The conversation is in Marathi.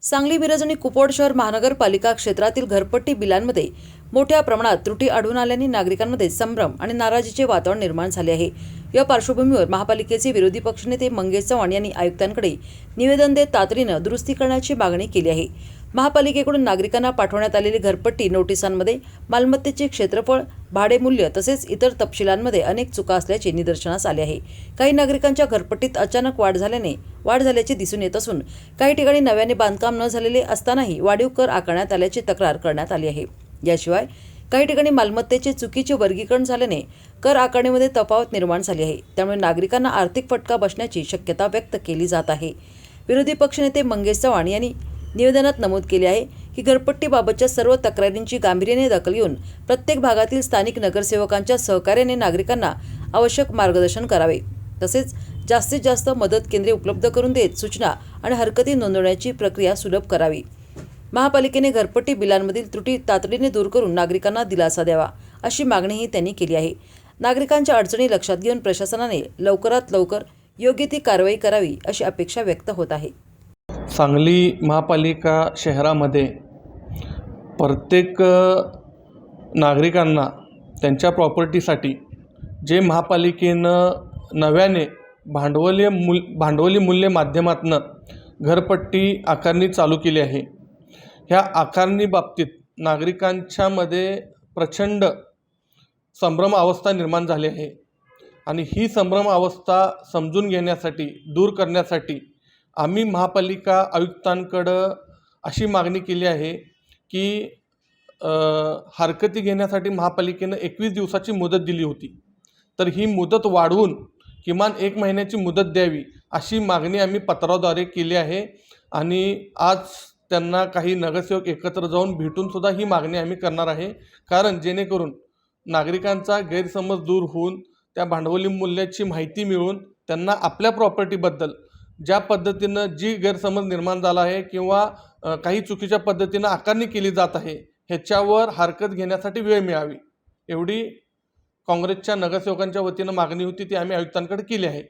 सांगली, मिरज आणि कुपवाड शहर महानगरपालिका क्षेत्रातील घरपट्टी बिलांमध्ये मोठ्या प्रमाणात त्रुटी आढळून आल्याने नागरिकांमध्ये संभ्रम आणि नाराजीचे वातावरण निर्माण झाले आहे। या पार्श्वभूमीवर महापालिकेचे विरोधी पक्षनेते मंगेश चव्हाण यांनी आयुक्तांकडे निवेदन देत तातडीने दुरुस्ती करण्याची मागणी केली आहे। महापालिकेकडून नागरिकांना पाठवण्यात आलेली घरपट्टी नोटिसांमध्ये मालमत्तेचे क्षेत्रफळ, भाडे मूल्य तसेच इतर तपशिलांमध्ये अनेक चुका असल्याचे निदर्शनास आले आहे। काही नागरिकांच्या घरपट्टीत अचानक वाढ झाल्याचे दिसून येत असून काही ठिकाणी नव्याने बांधकाम न झालेले असतानाही वाढीव कर आकारण्यात आल्याची तक्रार करण्यात आली आहे। याशिवाय काही ठिकाणी मालमत्तेचे चुकीचे वर्गीकरण झाल्याने कर आकारणीमध्ये तफावत निर्माण झाली आहे। त्यामुळे नागरिकांना आर्थिक फटका बसण्याची शक्यता व्यक्त केली जात आहे। विरोधी पक्षनेते मंगेश चव्हाण यांनी निवेदनात नमूद केले आहे की घरपट्टीबाबतच्या सर्व तक्रारींची गांभीर्याने दखल घेऊन प्रत्येक भागातील स्थानिक नगरसेवकांच्या सहकार्याने नागरिकांना आवश्यक मार्गदर्शन करावे, तसेच जास्तीत जास्त मदत केंद्रे उपलब्ध करून देत सूचना आणि हरकती नोंदवण्याची प्रक्रिया सुलभ करावी। महापालिकेने घरपट्टी बिलांमधील त्रुटी तातडीने दूर करून नागरिकांना दिलासा द्यावा, अशी मागणीही त्यांनी केली आहे। नागरिकांच्या अडचणी लक्षात घेऊन प्रशासनाने लवकरात लवकर योग्य ती कारवाई करावी, अशी अपेक्षा व्यक्त होत आहे। सांगली महापालिका शहरामध्ये प्रत्येक नागरिकांना त्यांच्या प्रॉपर्टीसाठी जे महापालिकेनं नव्याने भांडवली मूल्य माध्यमातून घरपट्टी आकारणी चालू केली आहे। ह्या आकारणी बाबतीत नागरिकांच्यामध्ये प्रचंड संभ्रम अवस्था निर्माण झाली आहे आणि ही संभ्रम अवस्था समजून घेण्यासाठी, दूर करण्यासाठी आम्ही महापालिका आयुक्तांकडं अशी मागणी केली आहे की हरकती घेण्यासाठी महापालिकेनं 21 दिवसाची मुदत दिली होती, तर ही मुदत वाढवून किमान 1 महिन्याची मुदत द्यावी, अशी मागणी आम्ही पत्राद्वारे केली आहे। आणि आज त्यांना काही नगरसेवक एकत्र जाऊन भेटून सुद्धा ही मागणी आम्ही करणार आहे, कारण जेणेकरून नागरिकांचा गैरसमज दूर होऊन त्या भांडवली मूल्याची माहिती मिळून त्यांना आपल्या प्रॉपर्टीबद्दल ज्या पद्धतीनं जी गैरसमज निर्माण झाला आहे किंवा काही चुकीच्या पद्धतीनं आकारणी केली जात आहे ह्याच्यावर हरकत घेण्यासाठी वेळ मिळावी, एवढी काँग्रेसच्या नगरसेवकांच्या वतीनं मागणी होती, ती आम्ही आयुक्तांकडे केली आहे।